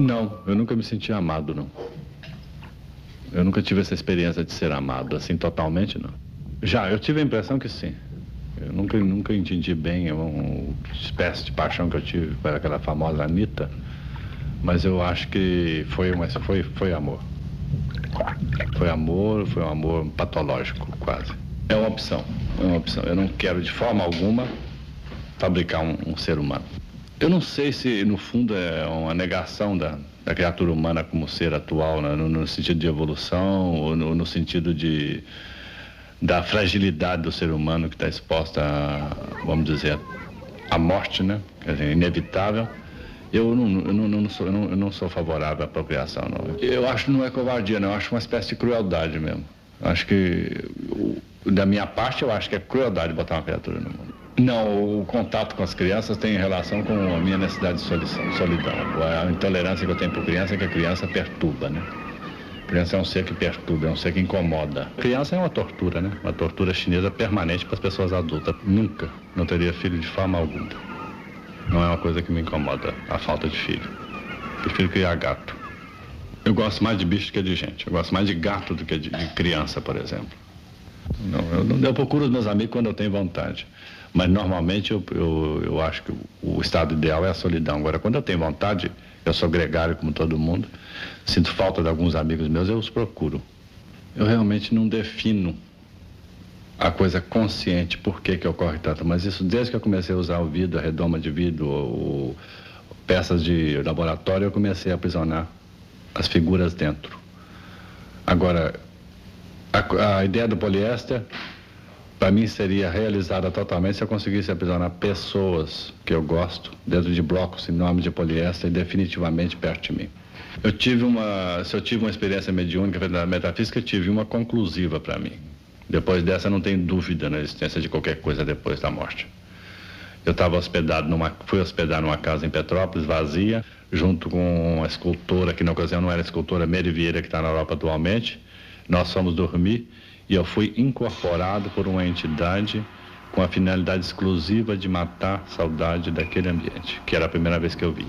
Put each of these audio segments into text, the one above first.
Não, eu nunca me senti amado, não. Eu nunca tive essa experiência de ser amado, assim, totalmente, não. Já, eu tive a impressão que sim. Eu nunca entendi bem uma espécie de paixão que eu tive por aquela famosa Anitta, mas eu acho que foi amor. Foi um amor patológico, quase. É uma opção. Eu não quero de forma alguma fabricar um ser humano. Eu não sei se, no fundo, é uma negação da criatura humana como ser atual, né? No sentido de evolução, ou no sentido da fragilidade do ser humano que está exposta vamos dizer, à morte, né? Quer dizer, inevitável. Eu não sou favorável à procriação, não. Eu acho que não é covardia, não. Eu acho uma espécie de crueldade mesmo. Acho que, da minha parte, eu acho que é crueldade botar uma criatura no mundo. Não, o contato com as crianças tem relação com a minha necessidade de solidão. A intolerância que eu tenho por criança é que a criança perturba, né? A criança é um ser que perturba, é um ser que incomoda. A criança é uma tortura, né? Uma tortura chinesa permanente para as pessoas adultas. Nunca, não teria filho de forma alguma. Não é uma coisa que me incomoda, a falta de filho. Prefiro criar gato. Eu gosto mais de bicho do que de gente. Eu gosto mais de gato do que de criança, por exemplo. Eu procuro os meus amigos quando eu tenho vontade. Mas normalmente eu acho que o estado ideal é a solidão. Agora, quando eu tenho vontade, eu sou gregário como todo mundo, sinto falta de alguns amigos meus, eu os procuro. Eu realmente não defino a coisa consciente, por que ocorre tanto, mas isso desde que eu comecei a usar o vidro, a redoma de vidro, ou peças de laboratório, eu comecei a aprisionar as figuras dentro. Agora, a ideia do poliéster, para mim, seria realizada totalmente se eu conseguisse aprisionar pessoas que eu gosto dentro de blocos em nome de poliéster e definitivamente perto de mim. Se eu tive uma experiência mediúnica da metafísica, eu tive uma conclusiva para mim. Depois dessa, não tenho dúvida na existência de qualquer coisa depois da morte. Eu fui hospedado numa casa em Petrópolis, vazia, junto com uma escultora, que na ocasião não era escultora, Mary Vieira, que está na Europa atualmente. Nós fomos dormir e eu fui incorporado por uma entidade com a finalidade exclusiva de matar a saudade daquele ambiente, que era a primeira vez que eu via.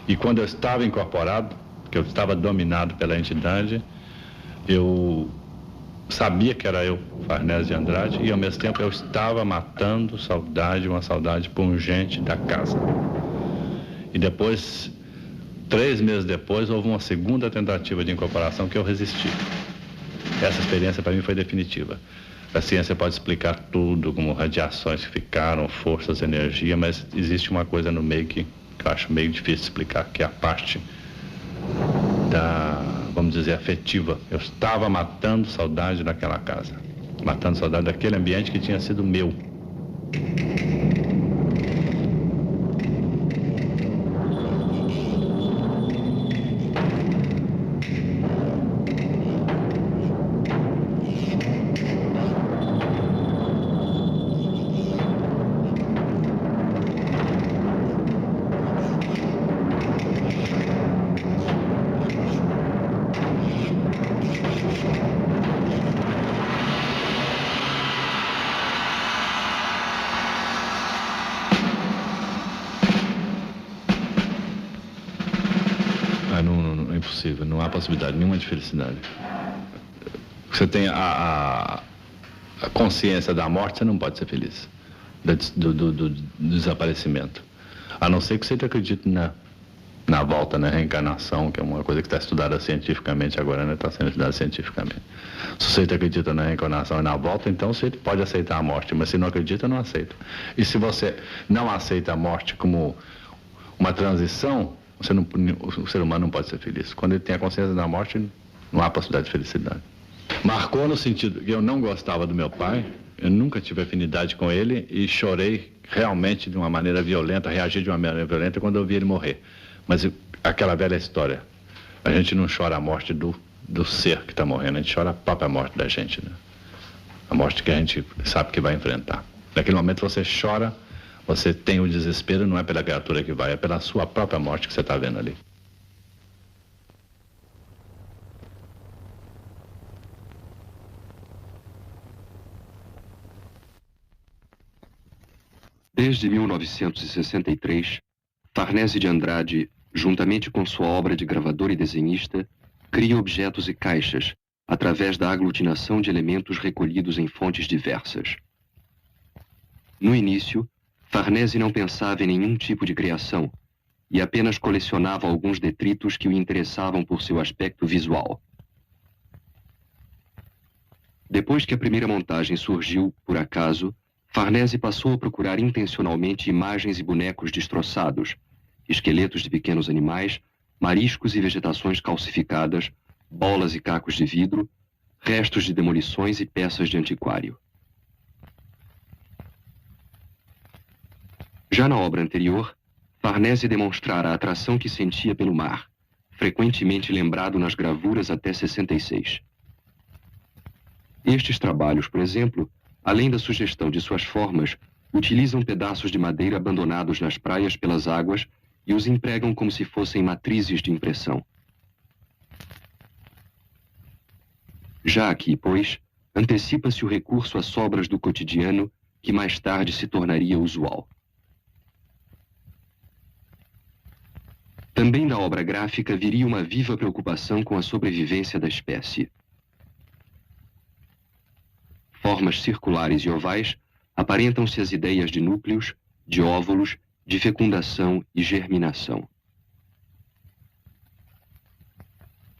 E quando eu estava incorporado, que eu estava dominado pela entidade, eu sabia que era eu, Farnese de Andrade, e ao mesmo tempo eu estava matando uma saudade pungente da casa. E depois, 3 meses depois, houve uma segunda tentativa de incorporação que eu resisti. Essa experiência para mim foi definitiva. A ciência pode explicar tudo, como radiações que ficaram, forças, energia, mas existe uma coisa no meio que eu acho meio difícil de explicar, que é a parte vamos dizer, afetiva. Eu estava matando saudade daquela casa, matando saudade daquele ambiente que tinha sido meu. Não é impossível, não há possibilidade nenhuma de felicidade. Você tem a consciência da morte, você não pode ser feliz, do desaparecimento. A não ser que você acredite na volta, na reencarnação, que é uma coisa que está estudada cientificamente agora, né? Está sendo estudada cientificamente. Se você acredita na reencarnação e na volta, então você pode aceitar a morte, mas se não acredita, não aceita. E se você não aceita a morte como uma transição, o ser humano não pode ser feliz. Quando ele tem a consciência da morte, não há possibilidade de felicidade. Marcou no sentido que eu não gostava do meu pai, eu nunca tive afinidade com ele e chorei realmente de uma maneira violenta, reagi de uma maneira violenta quando eu vi ele morrer. Mas aquela velha história, a gente não chora a morte do ser que está morrendo, a gente chora a própria morte da gente, né? A morte que a gente sabe que vai enfrentar. Naquele momento você chora, você tem o desespero, não é pela criatura que vai, é pela sua própria morte que você está vendo ali. Desde 1963, Farnese de Andrade juntamente com sua obra de gravador e desenhista, cria objetos e caixas, através da aglutinação de elementos recolhidos em fontes diversas. No início, Farnese não pensava em nenhum tipo de criação e apenas colecionava alguns detritos que o interessavam por seu aspecto visual. Depois que a primeira montagem surgiu, por acaso, Farnese passou a procurar intencionalmente imagens e bonecos destroçados, esqueletos de pequenos animais, mariscos e vegetações calcificadas, bolas e cacos de vidro, restos de demolições e peças de antiquário. Já na obra anterior, Farnese demonstrara a atração que sentia pelo mar, frequentemente lembrado nas gravuras até 66. Estes trabalhos, por exemplo, além da sugestão de suas formas, utilizam pedaços de madeira abandonados nas praias pelas águas e os empregam como se fossem matrizes de impressão. Já aqui, pois, antecipa-se o recurso a sobras do cotidiano que mais tarde se tornaria usual. Também na obra gráfica viria uma viva preocupação com a sobrevivência da espécie. Formas circulares e ovais aparentam-se as ideias de núcleos, de óvulos, de fecundação e germinação.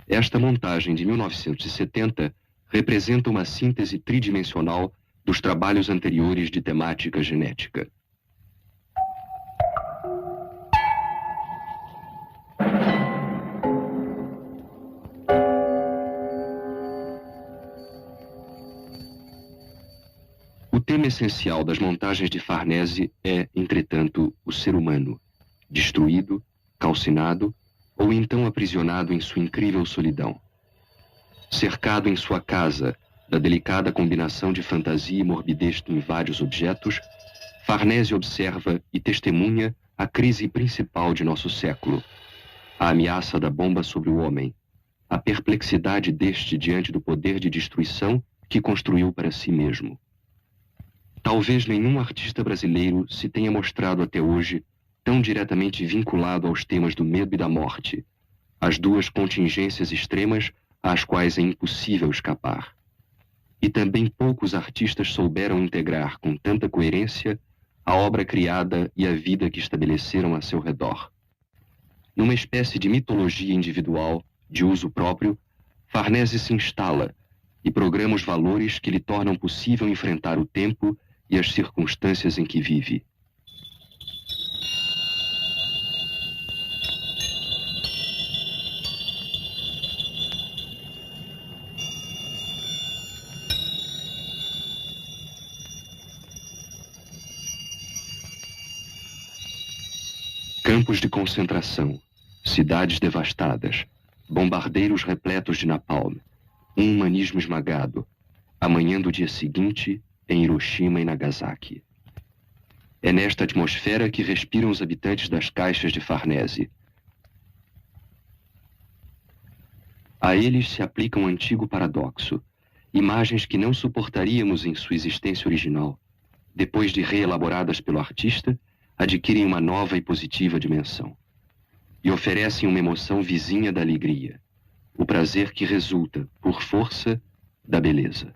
Esta montagem de 1970 representa uma síntese tridimensional dos trabalhos anteriores de temática genética. O tema essencial das montagens de Farnese é, entretanto, o ser humano, destruído, calcinado ou então aprisionado em sua incrível solidão. Cercado em sua casa da delicada combinação de fantasia e morbidez em vários objetos, Farnese observa e testemunha a crise principal de nosso século, a ameaça da bomba sobre o homem, a perplexidade deste diante do poder de destruição que construiu para si mesmo. Talvez nenhum artista brasileiro se tenha mostrado até hoje tão diretamente vinculado aos temas do medo e da morte, as duas contingências extremas às quais é impossível escapar. E também poucos artistas souberam integrar com tanta coerência a obra criada e a vida que estabeleceram a seu redor. Numa espécie de mitologia individual, de uso próprio, Farnese se instala e programa os valores que lhe tornam possível enfrentar o tempo e as circunstâncias em que vive. Campos de concentração, cidades devastadas, bombardeiros repletos de napalm, um humanismo esmagado, amanhã do dia seguinte, em Hiroshima e Nagasaki. É nesta atmosfera que respiram os habitantes das caixas de Farnese. A eles se aplica um antigo paradoxo, imagens que não suportaríamos em sua existência original, depois de reelaboradas pelo artista, adquirem uma nova e positiva dimensão. E oferecem uma emoção vizinha da alegria, o prazer que resulta, por força, da beleza.